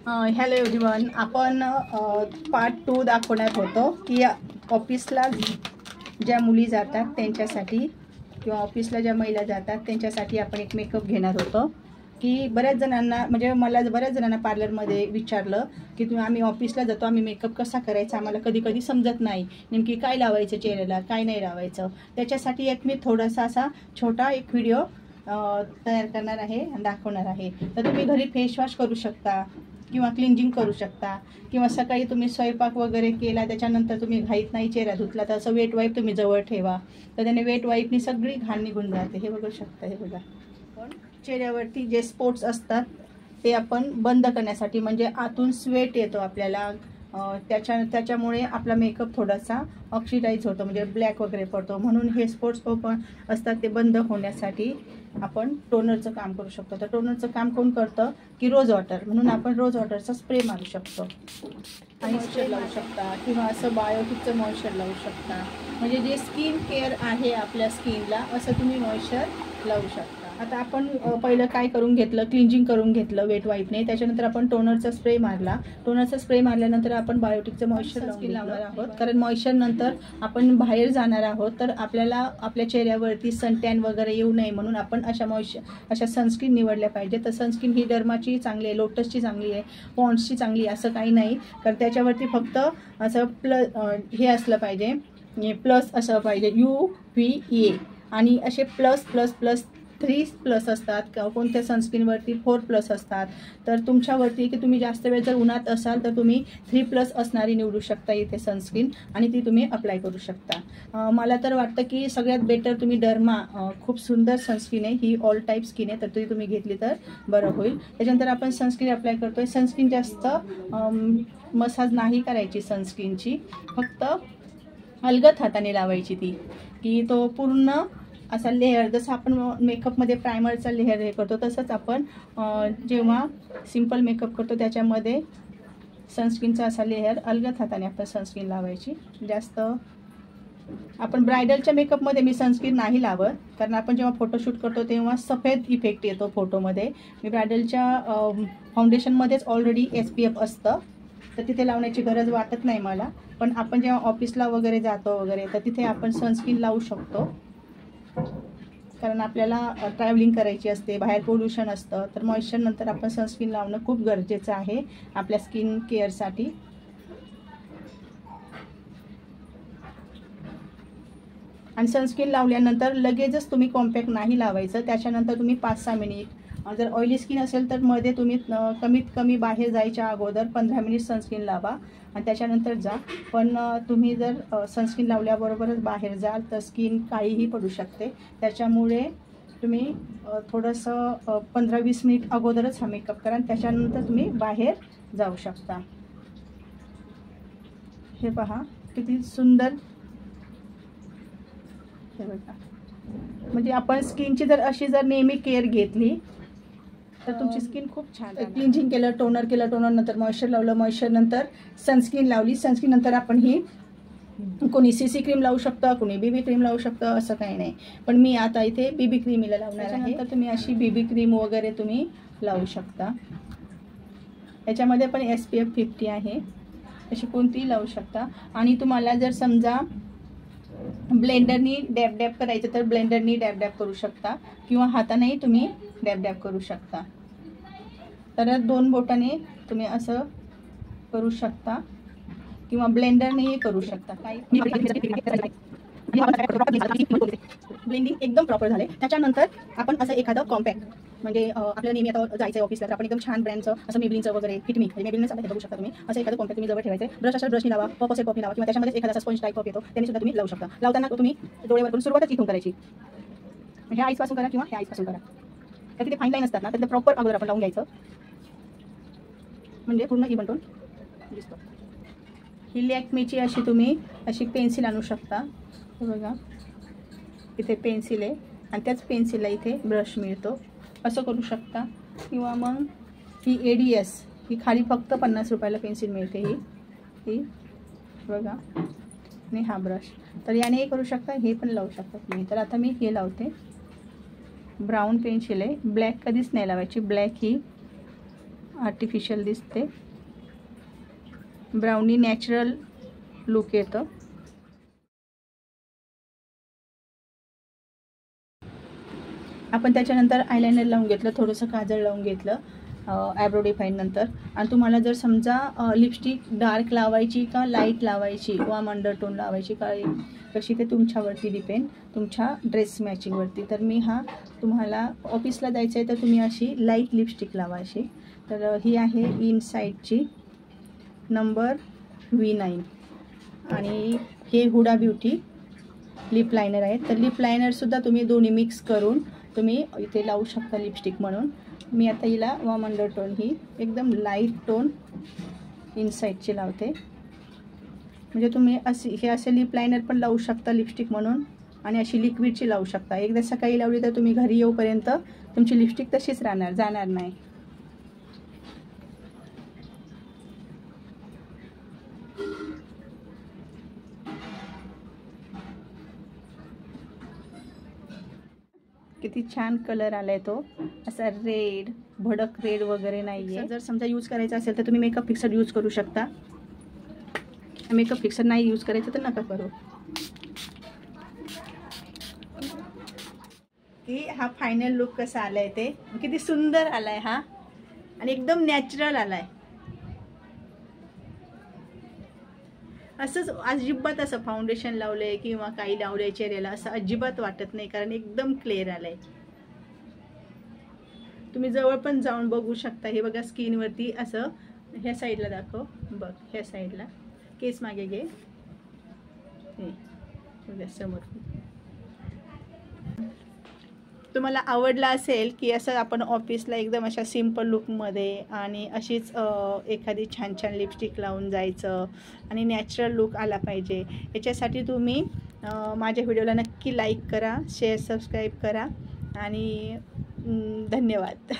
Hello everyone, आपण part 2 दाखवण्यात होतो की ऑफिसला ज्या मुली जातात त्यांच्यासाठी किंवा ऑफिसला ज्या महिला जातात त्यांच्यासाठी आपण एक मेकअप घेणार होतो. की बऱ्याच जणांना म्हणजे मला बऱ्याच जणांना पार्लरमध्ये विचारलं की तुम्ही आम्ही ऑफिसला जातो, आम्ही मेकअप कसा करायचा आम्हाला कधी कधी समजत नाही, नेमकी काय लावायचं चेहऱ्याला काय नाही लावायचं. त्याच्यासाठी एक मी थोडासा असा छोटा एक व्हिडिओ तयार करणार आहे आणि दाखवणार आहे. तर तुम्ही घरी फेस वॉश करू शकता किंवा क्लिंजिंग करू शकता किंवा सकाळी तुम्ही स्वयंपाक वगैरे केला त्याच्यानंतर तुम्ही घाईत नाही चेहरा धुतला तर असं वेट वाईप तुम्ही जवळ ठेवा, तर त्याने वेट वाईपनी सगळी घाण निघून जाते. हे बघू शकता, हे बघा. पण चेहऱ्यावरती जे स्पॉट्स असतात ते आपण बंद करण्यासाठी, म्हणजे आतून स्वेट येतो आपल्याला, त्याच्यामुळे आपला मेकअप थोडासा ऑक्सिडाइज होतो म्हणजे ब्लॅक वगैरे पडतो. म्हणून हे स्पॉट्स ओपन असतात ते बंद होण्यासाठी आपण टोनरचं काम करू शकतो. तर टोनरचं काम कोण करतं की रोज वॉटर, म्हणून आपण रोज वॉटरचा स्प्रे मारू शकतो आणि मॉइश्चर लावू शकता किंवा असं बायोटिकचं मॉइश्चर लावू शकता. म्हणजे जे स्किन केअर आहे आपल्या स्किनला असं तुम्ही मॉइश्चर लावू शकता. आता आपण पहिलं काय करून घेतलं, क्लिंजिंग करून घेतलं वेट वाईपने, त्याच्यानंतर आपण टोनरचा स्प्रे मारला. टोनरचा स्प्रे मारल्यानंतर आपण बायोटिकचं मॉइश्चर स्किन लावणार आहोत, कारण मॉइश्चर नंतर आपण बाहेर जाणार आहोत तर आपल्याला आपल्या चेहऱ्यावरती सनटॅन वगैरे येऊ नये म्हणून आपण अशा सनस्क्रीन निवडल्या पाहिजे. तर सनस्क्रीन ही डर्माची चांगली आहे, लोटसची चांगली आहे, पॉन्ड्सची चांगली आहे असं काही नाही, कारण त्याच्यावरती फक्त असं हे असलं पाहिजे, प्लस असं पाहिजे UVA, आणि असे ++++ 3+ असतात, कोणत्या सनस्क्रीनवरती 4+ असतात. तर तुमच्यावरती की तुम्ही जास्त वेळ जर उन्हात असाल तर तुम्ही 3+ असणारी निवडू शकता इथे सनस्क्रीन आणि ती तुम्ही अप्लाय करू शकता. मला तर वाटतं की सगळ्यात बेटर तुम्ही डर्मा, खूप सुंदर सनस्क्रीन आहे ही, ऑल टाईप स्किन आहे, तर ती तुम्ही घेतली तर बरं होईल. त्याच्यानंतर आपण सनस्क्रीन अप्लाय करतोय. सनस्क्रीन जास्त मसाज नाही करायची सनस्क्रीनची, फक्त अलगद हाताने लावायची ती, की तो पूर्ण असा लेअर, जसं आपण मेकअपमध्ये प्रायमरचा लेअर हे करतो तसंच आपण जेव्हा सिंपल मेकअप करतो त्याच्यामध्ये सनस्क्रीनचा असा लेअर अलगद हाताने आपण सनस्क्रीन लावायची. जास्त आपण ब्रायडलच्या मेकअपमध्ये मी सनस्क्रीन नाही लावत, कारण आपण जेव्हा फोटोशूट करतो तेव्हा सफेद इफेक्ट येतो फोटोमध्ये. मी ब्रायडलच्या फाउंडेशनमध्येच ऑलरेडी SPF असतं तर तिथे लावण्याची गरज वाटत नाही मला. पण आपण जेव्हा ऑफिसला वगैरे जातो वगैरे तर तिथे आपण सनस्क्रीन लावू शकतो, कारण आपल्याला ट्रॅव्हलिंग करायची असते, बाहेर पोल्युशन असतं, तर मॉइश्चर नंतर आपण सनस्क्रीन लावणं खूप गरजेचं आहे आपल्या स्किन केअरसाठी. आणि सनस्क्रीन लावल्यानंतर लगेचच तुम्ही कॉम्पॅक्ट नाही लावायचं, त्याच्यानंतर तुम्ही 5-6 मिनिट, जर ऑइली स्किन असेल तर मध्ये तुम्ही कमीत कमी बाहेर जायच्या अगोदर 15 मिनिट सनस्क्रीन लावा आणि त्याच्यानंतर जा. पण तुम्ही जर सनस्क्रीन लावल्याबरोबरच बाहेर जाल तर स्किन काळीही पडू शकते, त्याच्यामुळे तुम्ही थोडंसं 15-20 मिनिट अगोदरच हा मेकअप करा आणि त्याच्यानंतर तुम्ही बाहेर जाऊ शकता. हे पहा किती सुंदर, हे बघा. म्हणजे आपण स्किनची जर अशी जर नेहमी केअर घेतली तर तुमची स्किन खूप छान. क्लिंजिंग केलं, टोनर केलं, टोनर नंतर मॉइश्चर लावलं, मॉइश्चर नंतर सनस्क्रीन लावली, सनस्क्रीन नंतर आपण ही कोणी CC क्रीम लावू शकतं, कोणी BB क्रीम लावू शकतं, असं काही नाही. पण मी आता इथे BB क्रीमीला लावणार आहे. तर तुम्ही अशी BB क्रीम वगैरे तुम्ही लावू शकता. याच्यामध्ये पण SPF 50 आहे, अशी कोणतीही लावू शकता. आणि तुम्हाला जर समजा ब्लेंडरनी डॅब डॅब करायचं तर ब्लेंडरनी डॅब डॅब करू शकता किंवा हातानेही तुम्ही डॅब डॅब करू शकता. तर 2 बोटाने तुम्ही असं करू शकता किंवा ब्लेंडरनेही करू शकता. ब्लेंडिंग एकदम प्रॉपर झाले. त्याच्यानंतर आपण असं एखादं कॉम्पॅक्ट, म्हणजे आपल्याला नेहमी आता जायचं आहे ऑफिसला तर आपण एकदम छान ब्रँडचं असं मेबलिनचं वगैरे फिट मी, म्हणजे मेबलिनच आता हे बघू शकता तुम्ही, असं एखादं कॉम्पॅक्ट तुम्ही जवळ ठेवायचं. ब्रश अशा ब्रशनी लावा, पॉप असेल पॉपनी लावा, किंवा त्याच्यामध्ये एखादा स्पंज टाईप पॉप येतो त्यांनी सुद्धा तुम्ही लावू शकता. लावताना तुम्ही डोळ्यावर करून सुरुवातच इथून करायची, ह्या आईसपासून करा किंवा ह्या आईसपासून करा. तर तिथे फाईन लाईन असतात ना, तर प्रॉपर अगोदर आपण लावून घ्यायचं, म्हणजे पूर्ण इव्हन टोन दिसतो. ही लॅक्मेची अशी तुम्ही अशी पेन्सिल आणू शकता. हे बघा इथे पेन्सिल आहे आणि त्याच पेन्सिलला इथे ब्रश मिळतो, असं करू शकता. किंवा मग ही ADS, ही खाली फक्त 50 रुपयाला पेन्सिल मिळते ही बघा, आणि हा ब्रश, तर याने करू शकता, हे पण लावू शकता तुम्ही. तर आता मी हे लावते, ब्राऊन पेन्सिल आहे, ब्लॅक कधीच नाही लावायची, ब्लॅक ही आर्टिफिशियल दिसते, ब्राउनी नॅचरल लुक येतं. आपण त्याच्यानंतर आयलायनर लावून घेतलं, थोडंसं काजळ लावून घेतलं आयब्रो डिफाईन नंतर. आणि तुम्हाला जर समजा लिपस्टिक डार्क लावायची का लाईट लावायची वा अंडरटोन लावायची का कशी, ते तुमच्यावरती डिपेंड, तुमच्या ड्रेस मॅचिंगवरती. तर मी तुम्हाला ऑफिसला जायचं आहे तर तुम्ही अशी लाईट लिपस्टिक लावा अशी. तर ही आहे इनसाईडची नंबर V9 आणि हे हुडा ब्युटी लिप लायनर आहे. तर लिप लायनरसुद्धा तुम्ही दोन्ही मिक्स करून तुम्ही इथे लावू शकता लिपस्टिक म्हणून. मी आता हिला वॉर्म अंडरटोन ही एकदम लाईट टोन इनसाईडची लावते. म्हणजे तुम्ही हे असे लिप लायनर पण लावू शकता लिपस्टिक म्हणून आणि अशी लिक्विडची लावू शकता. एकदा सकाळी लावली तर तुम्ही घरी येऊपर्यंत तुमची लिपस्टिक तशीच राहणार, जाणार नाही. किती छान कलर आलाय तो, असा रेड, भडक रेड वगैरे नाहीये. जर समजा यूज करायचा असेल तर तुम्ही मेकअप फिक्सर यूज करू शकता. मेकअप फिक्सर नाही यूज करायचं तर नका करू. की हा फायनल लुक कसा आलाय ते किती सुंदर आलाय हा, आणि एकदम नॅचरल आलाय. असंच अजिबात असं फाउंडेशन लावलंय किंवा काही लावलंय चेहऱ्याला असं अजिबात वाटत नाही, कारण एकदम क्लिअर आलंय. तुम्ही जवळ पण जाऊन बघू शकता. हे बघा स्किनवरती असं, ह्या साईडला दाखव, बघ ह्या साईडला, केस मागे घे, हे बघा समोर. तुम्हाला आवडला असेल की असं आपण ऑफिसला एकदम अशा सिम्पल लुकमध्ये आणि अशीच एखादी छान छान लिपस्टिक लावून जायचं आणि नॅचरल लुक आला पाहिजे, याच्यासाठी तुम्ही माझ्या व्हिडिओला नक्की लाईक करा, शेअर, सबस्क्राईब करा आणि धन्यवाद.